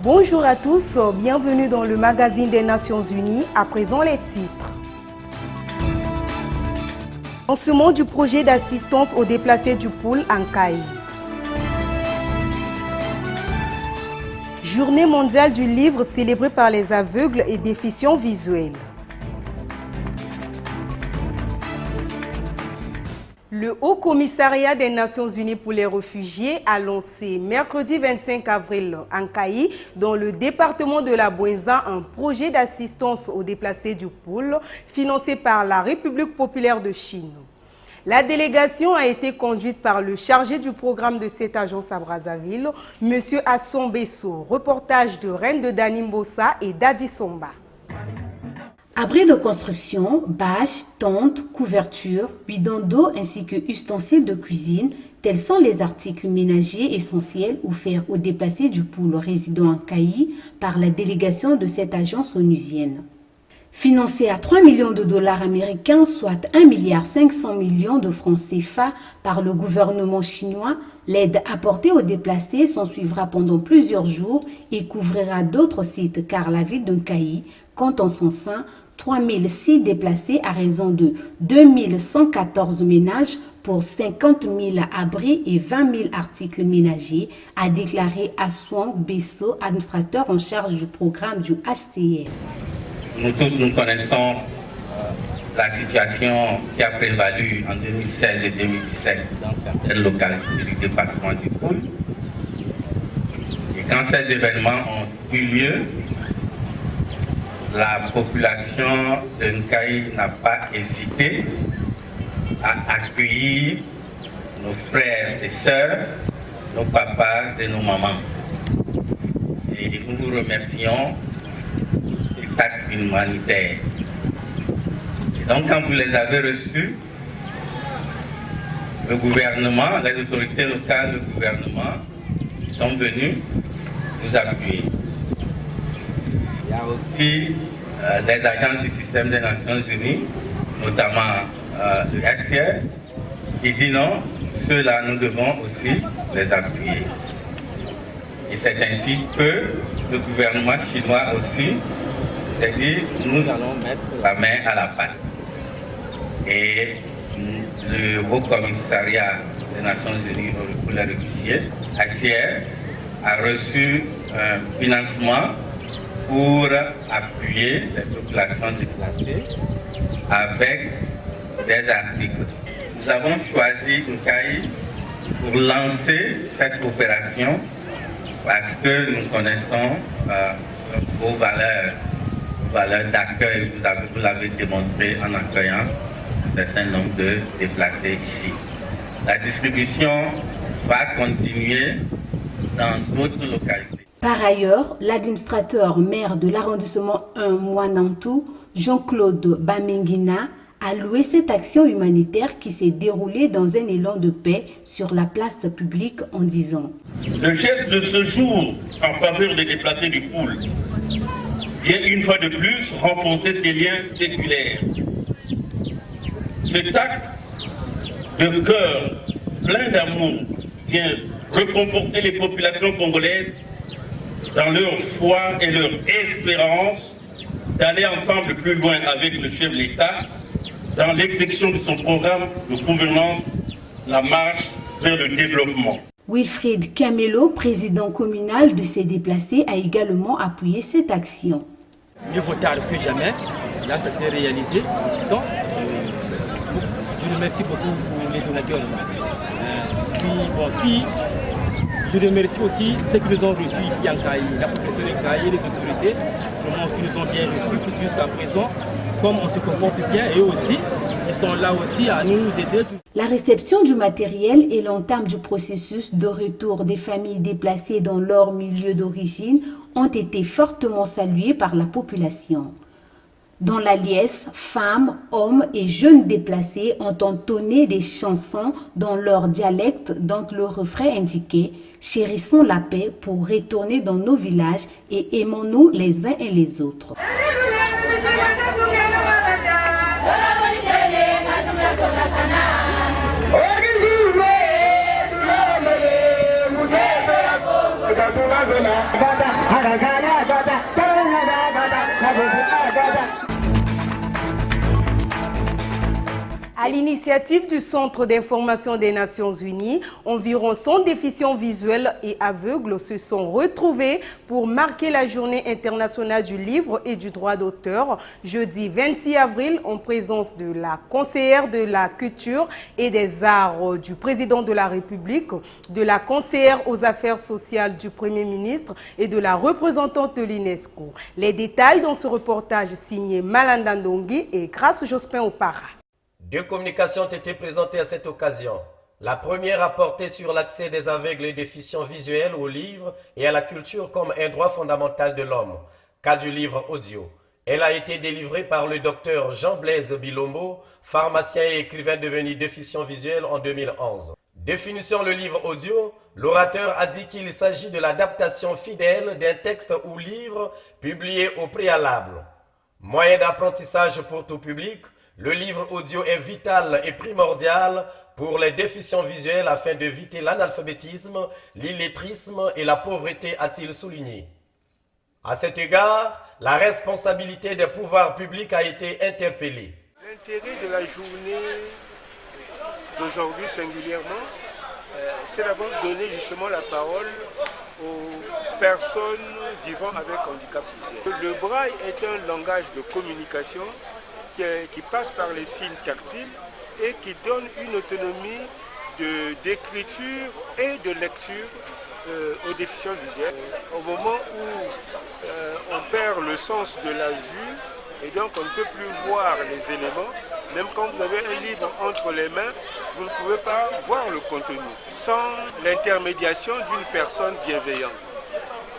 Bonjour à tous, bienvenue dans le magazine des Nations Unies. À présent les titres. Lancement du projet d'assistance aux déplacés du pôle en Caille. Journée mondiale du livre célébrée par les aveugles et déficients visuels. Le Haut Commissariat des Nations Unies pour les réfugiés a lancé mercredi 25 avril en Caille, dans le département de la Bouenza, un projet d'assistance aux déplacés du pôle financé par la République populaire de Chine. La délégation a été conduite par le chargé du programme de cette agence à Brazzaville, M. Asson Besso. Reportage de Reine de Danimbosa et Dadi Somba. Abris de construction, bâches, tentes, couvertures, bidons d'eau ainsi que ustensiles de cuisine, tels sont les articles ménagers essentiels offerts aux déplacés du pôle résidant en Caille par la délégation de cette agence onusienne. Financée à 3 millions de dollars américains, soit 1,5 milliard de francs CFA par le gouvernement chinois, l'aide apportée aux déplacés s'en suivra pendant plusieurs jours et couvrira d'autres sites car la ville de Caille compte en son sein 3006 déplacés à raison de 2114 ménages pour 50 000 abris et 20 000 articles ménagers, a déclaré Asson Besso, administrateur en charge du programme du HCR. Nous tous, nous connaissons la situation qui a prévalu en 2016 et 2017 dans certaines localités du département du Pôle. Et quand ces événements ont eu lieu, la population de Nkaï n'a pas hésité à accueillir nos frères et sœurs, nos papas et nos mamans. Et nous vous remercions de cet acte humanitaire. Et donc quand vous les avez reçus, le gouvernement, les autorités locales, le gouvernement sont venus nous appuyer. Il y a aussi des agents du système des Nations Unies, notamment le HCR, qui dit non, ceux-là, nous devons aussi les appuyer. Et c'est ainsi que le gouvernement chinois aussi s'est dit, nous allons mettre la main à la pâte. Et le Haut Commissariat des Nations Unies pour les réfugiés, HCR, a reçu un financement pour appuyer les populations déplacées avec des articles. Nous avons choisi Nkaï pour lancer cette opération parce que nous connaissons vos valeurs d'accueil. Vous l'avez démontré en accueillant un certain nombre de déplacés ici. La distribution va continuer dans d'autres localités. Par ailleurs, l'administrateur maire de l'arrondissement 1 Mouanantou, Jean-Claude Bamenguina, a loué cette action humanitaire qui s'est déroulée dans un élan de paix sur la place publique en disant: Le geste de ce jour en faveur des déplacés du pôle vient une fois de plus renforcer ces liens séculaires. Cet acte de cœur plein d'amour vient reconforter les populations congolaises dans leur foi et leur espérance d'aller ensemble plus loin avec le chef de l'État dans l'exécution de son programme de gouvernance, la marche vers le développement. Wilfried Camelo, président communal de ces déplacés, a également appuyé cette action. Mieux vaut tard que jamais. Là, ça s'est réalisé en tout temps. Je remercie beaucoup pour les donateurs. Puis, bon, si je remercie aussi ceux qui nous ont reçus ici en Caille, la population de Caille et les autorités, vraiment qui nous ont bien reçus, puisque jusqu'à présent, comme on se comporte bien, et aussi, ils sont là aussi à nous aider. La réception du matériel et l'entame du processus de retour des familles déplacées dans leur milieu d'origine ont été fortement saluées par la population. Dans la liesse, femmes, hommes et jeunes déplacés ont entonné des chansons dans leur dialecte dont le refrain indiquait « Chérissons la paix pour retourner dans nos villages et aimons-nous les uns et les autres ». Bada À l'initiative du Centre d'information des Nations Unies, environ 100 déficients visuels et aveugles se sont retrouvés pour marquer la Journée internationale du livre et du droit d'auteur, jeudi 26 avril, en présence de la conseillère de la culture et des arts du président de la République, de la conseillère aux affaires sociales du Premier ministre et de la représentante de l'UNESCO. Les détails dans ce reportage signé Malanda Ndongi et Grâce Jospin Opara. Deux communications ont été présentées à cette occasion. La première a porté sur l'accès des aveugles et déficients visuels aux livres et à la culture comme un droit fondamental de l'homme, cas du livre audio. Elle a été délivrée par le docteur Jean-Blaise Bilombo, pharmacien et écrivain devenu déficient visuel en 2011. Définissant le livre audio, l'orateur a dit qu'il s'agit de l'adaptation fidèle d'un texte ou livre publié au préalable. Moyen d'apprentissage pour tout public, le livre audio est vital et primordial pour les déficients visuels afin d'éviter l'analphabétisme, l'illettrisme et la pauvreté, a-t-il souligné. À cet égard, la responsabilité des pouvoirs publics a été interpellée. L'intérêt de la journée d'aujourd'hui singulièrement, c'est d'abord donner justement la parole aux personnes vivant avec handicap visuel. Le braille est un langage de communication qui passe par les signes tactiles et qui donne une autonomie d'écriture et de lecture aux déficients visuels. Au moment où on perd le sens de la vue et donc on ne peut plus voir les éléments, même quand vous avez un livre entre les mains, vous ne pouvez pas voir le contenu sans l'intermédiation d'une personne bienveillante.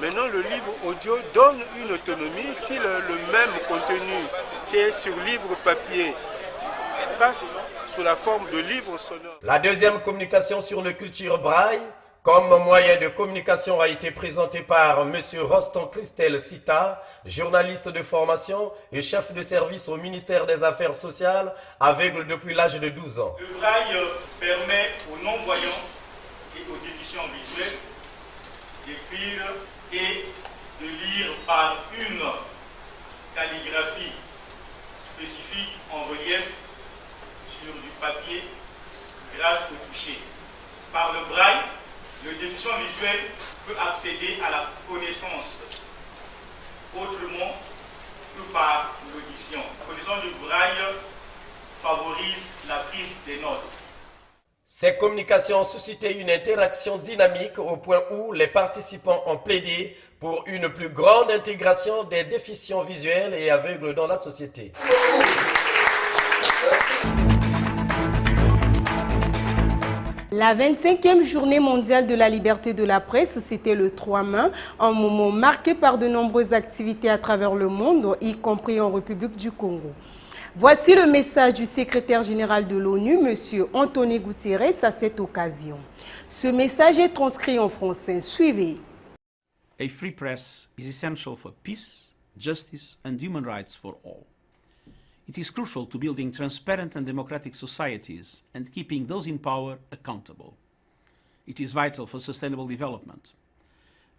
Maintenant, le livre audio donne une autonomie. Si le même contenu qui est sur livre papier passe sous la forme de livre sonore. La deuxième communication sur le culture braille comme moyen de communication a été présentée par M. Roston Christel Sita, journaliste de formation et chef de service au ministère des Affaires sociales, aveugle depuis l'âge de 12 ans. Le braille permet aux non-voyants et aux déficients visuels d'écrire et de lire par une calligraphie spécifique en relief sur du papier grâce au toucher. Par le braille, le déficient visuel peut accéder à la connaissance autrement que par l'audition. La connaissance du braille favorise la prise des notes. Ces communications ont suscité une interaction dynamique au point où les participants ont plaidé pour une plus grande intégration des déficients visuels et aveugles dans la société. La 25e journée mondiale de la liberté de la presse, c'était le 3 mai, un moment marqué par de nombreuses activités à travers le monde, y compris en République du Congo. Voici le message du secrétaire général de l'ONU, M. Antonio Guterres, à cette occasion. Ce message est transcrit en français. Suivez. A free press is essential for peace, justice and human rights for all. It is crucial to building transparent and democratic societies and keeping those in power accountable. It is vital for sustainable development.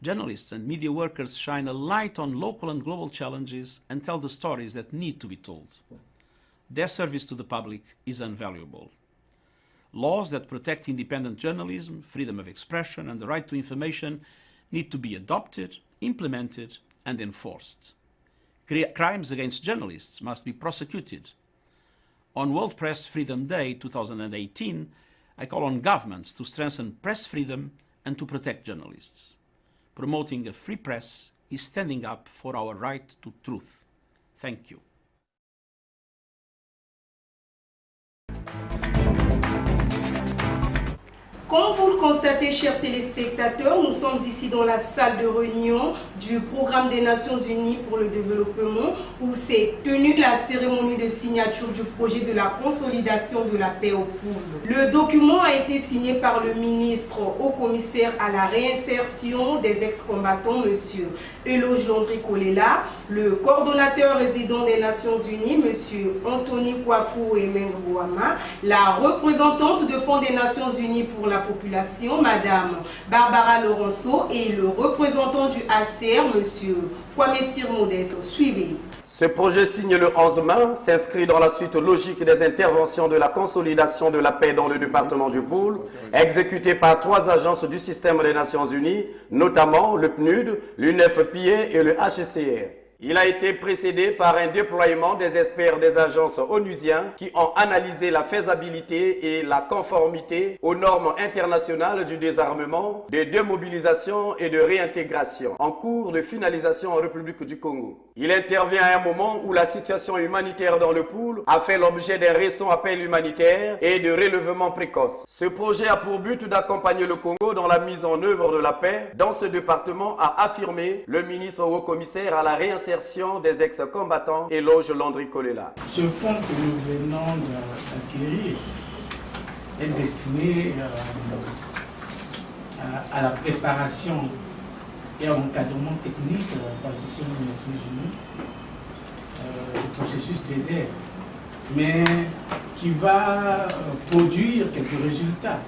Journalists and media workers shine a light on local and global challenges and tell the stories that need to be told. Their service to the public is invaluable. Laws that protect independent journalism, freedom of expression and the right to information need to be adopted, implemented and enforced. Crimes against journalists must be prosecuted. On World Press Freedom Day 2018, I call on governments to strengthen press freedom and to protect journalists. Promoting a free press is standing up for our right to truth. Thank you. Comme vous le constatez, chers téléspectateurs, nous sommes ici dans la salle de réunion du Programme des Nations Unies pour le développement où s'est tenue la cérémonie de signature du projet de la consolidation de la paix au Congo. Le document a été signé par le ministre haut commissaire à la réinsertion des ex-combattants, M. Eloge Landry-Kolela, le coordonnateur résident des Nations Unies, M. Anthony Kwaku Emengouama, la représentante de Fonds des Nations Unies pour la la population, Madame Barbara Laurenceau, et le représentant du HCR, Monsieur Kwame Sir Modeste. Suivez. Ce projet signé le 11 mai s'inscrit dans la suite logique des interventions de la consolidation de la paix dans le département du Poul, exécutées par 3 agences du système des Nations Unies, notamment le PNUD, l'UNFPA et le HCR. Il a été précédé par un déploiement des experts des agences onusiennes qui ont analysé la faisabilité et la conformité aux normes internationales du désarmement, de démobilisation et de réintégration en cours de finalisation en République du Congo. Il intervient à un moment où la situation humanitaire dans le Poul a fait l'objet d'un récent appel humanitaire et de relèvement précoce. Ce projet a pour but d'accompagner le Congo dans la mise en œuvre de la paix dans ce département, a affirmé le ministre haut-commissaire à la réinsertion des ex-combattants Éloge Landry Kolela. Ce fonds que nous venons d'acquérir est destiné à la préparation et à l'encadrement technique par le système des Nations Unies du processus d'EDER, mais qui va produire quelques résultats.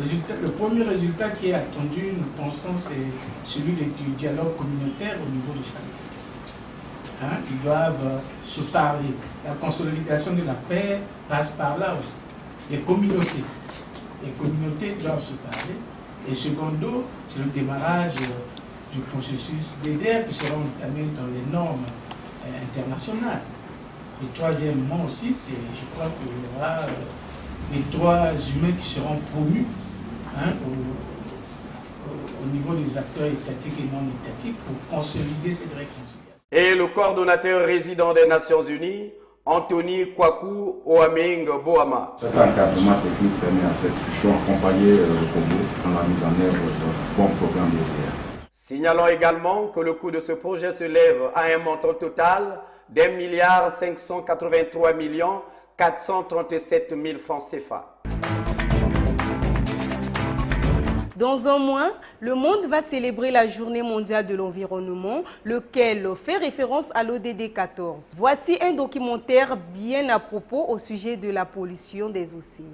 Le premier résultat qui est attendu, nous pensons, c'est celui du dialogue communautaire au niveau de chaque district. Ils doivent se parler. La consolidation de la paix passe par là aussi. Les communautés doivent se parler. Et secondo, c'est le démarrage du processus d'EDER qui sera entamé dans les normes internationales. Et troisièmement aussi, je crois qu'il y aura les droits humains qui seront promus au niveau des acteurs étatiques et non étatiques pour consolider cette réconciliation. Et le coordonnateur résident des Nations Unies, Anthony Kwaku Oaming Boama. Cet encadrement technique permet à cette mission d'accompagner le Congo dans la mise en œuvre d'un bon programme d'EDER. Signalons également que le coût de ce projet se lève à un montant total d'1 583 437 000 francs CFA. Dans un mois, le monde va célébrer la Journée mondiale de l'environnement, lequel fait référence à l'ODD 14. Voici un documentaire bien à propos au sujet de la pollution des océans.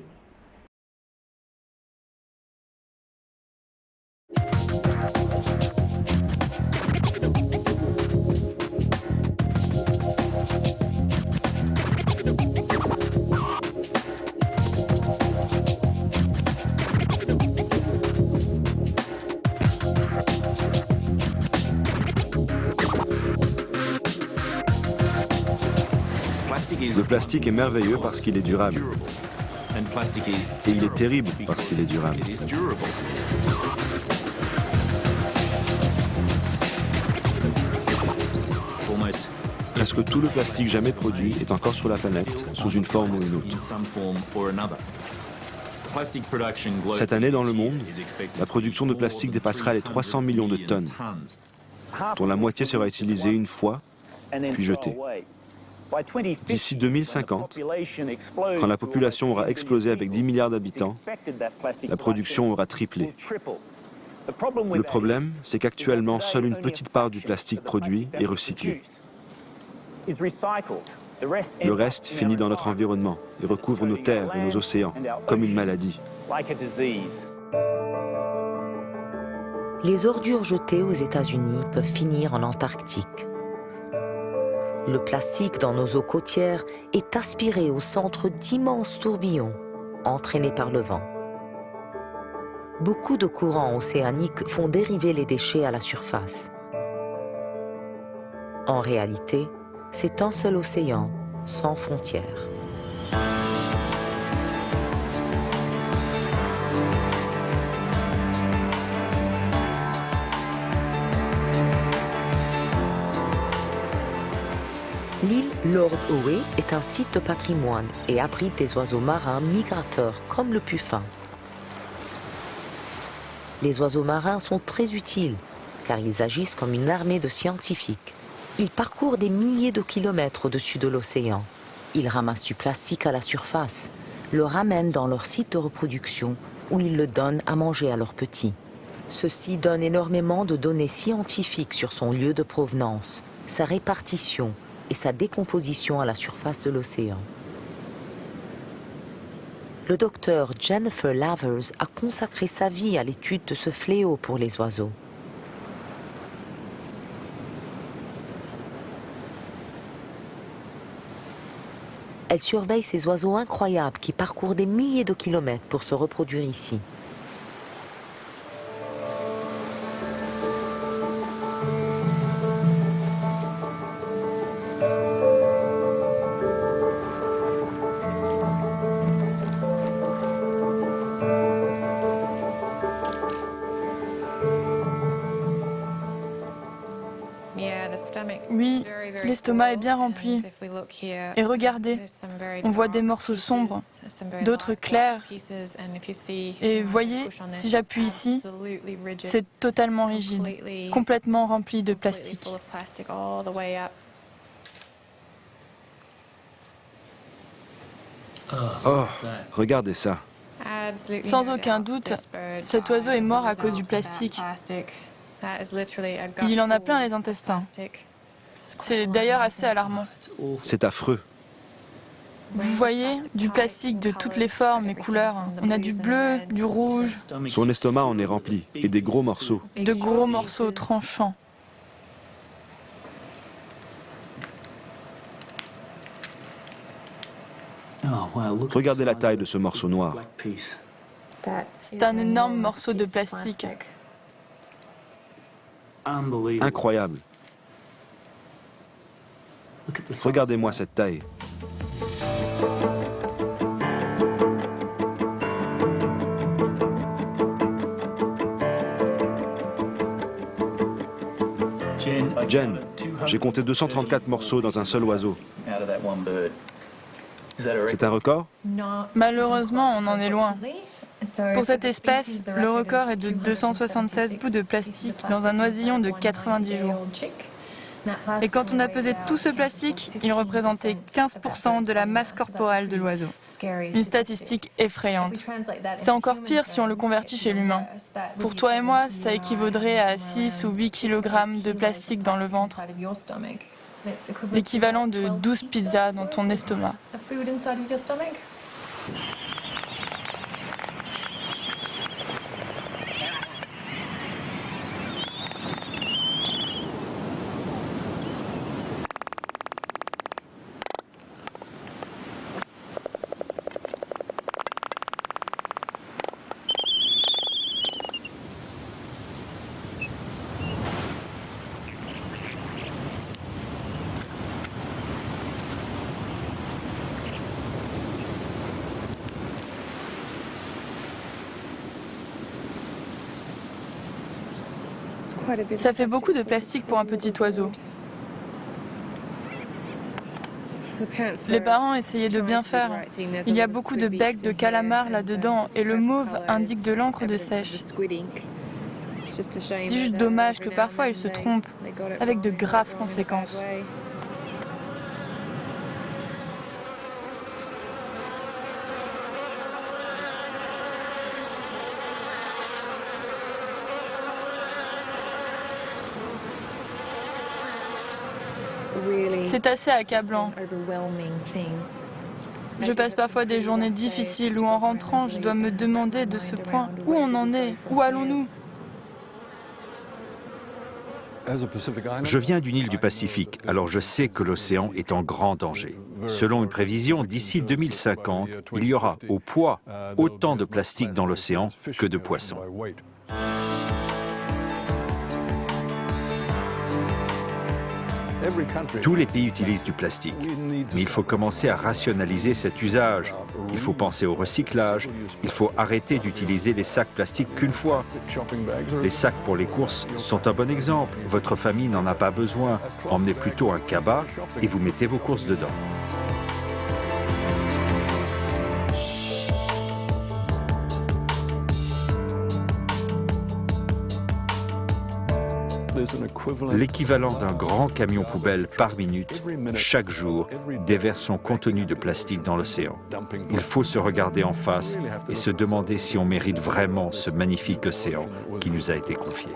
Le plastique est merveilleux parce qu'il est durable. Et il est terrible parce qu'il est durable. Presque tout le plastique jamais produit est encore sur la planète, sous une forme ou une autre. Cette année, dans le monde, la production de plastique dépassera les 300 millions de tonnes, dont la moitié sera utilisée une fois, puis jetée. D'ici 2050, quand la population aura explosé avec 10 milliards d'habitants, la production aura triplé. Le problème, c'est qu'actuellement, seule une petite part du plastique produit est recyclé. Le reste finit dans notre environnement et recouvre nos terres et nos océans, comme une maladie. Les ordures jetées aux États-Unis peuvent finir en Antarctique. Le plastique dans nos eaux côtières est aspiré au centre d'immenses tourbillons, entraînés par le vent. Beaucoup de courants océaniques font dériver les déchets à la surface. En réalité, c'est un seul océan, sans frontières. L'île Lord Howe est un site de patrimoine et abrite des oiseaux marins migrateurs comme le puffin. Les oiseaux marins sont très utiles car ils agissent comme une armée de scientifiques. Ils parcourent des milliers de kilomètres au-dessus de l'océan. Ils ramassent du plastique à la surface, le ramènent dans leur site de reproduction où ils le donnent à manger à leurs petits. Ceci donne énormément de données scientifiques sur son lieu de provenance, sa répartition et sa décomposition à la surface de l'océan. Le docteur Jennifer Lavers a consacré sa vie à l'étude de ce fléau pour les oiseaux. Elle surveille ces oiseaux incroyables qui parcourent des milliers de kilomètres pour se reproduire ici. Oui, l'estomac est bien rempli. Et regardez, on voit des morceaux sombres, d'autres clairs. Et voyez, si j'appuie ici, c'est totalement rigide, complètement rempli de plastique. Oh, regardez ça. Sans aucun doute, cet oiseau est mort à cause du plastique. Il en a plein les intestins. C'est d'ailleurs assez alarmant. C'est affreux. Vous voyez, du plastique de toutes les formes et couleurs. On a du bleu, du rouge. Son estomac en est rempli, et des gros morceaux. De gros morceaux tranchants. Regardez la taille de ce morceau noir. C'est un énorme morceau de plastique. Incroyable. Regardez-moi cette taille. Jen, j'ai compté 234 morceaux dans un seul oiseau. C'est un record? Malheureusement, on en est loin. Pour cette espèce, le record est de 276 bouts de plastique dans un oisillon de 90 jours. Et quand on a pesé tout ce plastique, il représentait 15% de la masse corporelle de l'oiseau. Une statistique effrayante. C'est encore pire si on le convertit chez l'humain. Pour toi et moi, ça équivaudrait à 6 ou 8 kg de plastique dans le ventre. L'équivalent de 12 pizzas dans ton estomac. Ça fait beaucoup de plastique pour un petit oiseau. Les parents essayaient de bien faire. Il y a beaucoup de becs de calamar là-dedans et le mauve indique de l'encre de sèche. C'est juste dommage que parfois ils se trompent, avec de graves conséquences. C'est assez accablant. Je passe parfois des journées difficiles où en rentrant, je dois me demander de ce point où on en est, où allons-nous? Je viens d'une île du Pacifique, alors je sais que l'océan est en grand danger. Selon une prévision, d'ici 2050, il y aura au poids autant de plastique dans l'océan que de poissons. Tous les pays utilisent du plastique, mais il faut commencer à rationaliser cet usage. Il faut penser au recyclage, il faut arrêter d'utiliser les sacs plastiques qu'une fois. Les sacs pour les courses sont un bon exemple. Votre famille n'en a pas besoin. Emmenez plutôt un cabas et vous mettez vos courses dedans. L'équivalent d'un grand camion poubelle par minute, chaque jour, déverse son contenu de plastique dans l'océan. Il faut se regarder en face et se demander si on mérite vraiment ce magnifique océan qui nous a été confié.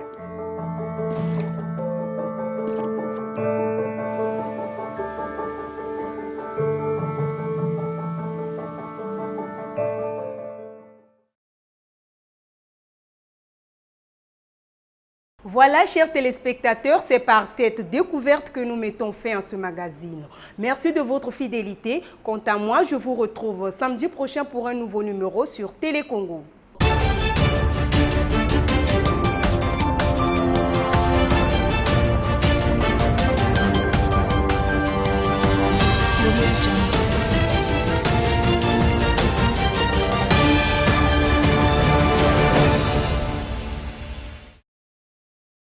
Voilà, chers téléspectateurs, c'est par cette découverte que nous mettons fin à ce magazine. Merci de votre fidélité. Quant à moi, je vous retrouve samedi prochain pour un nouveau numéro sur Télé Congo.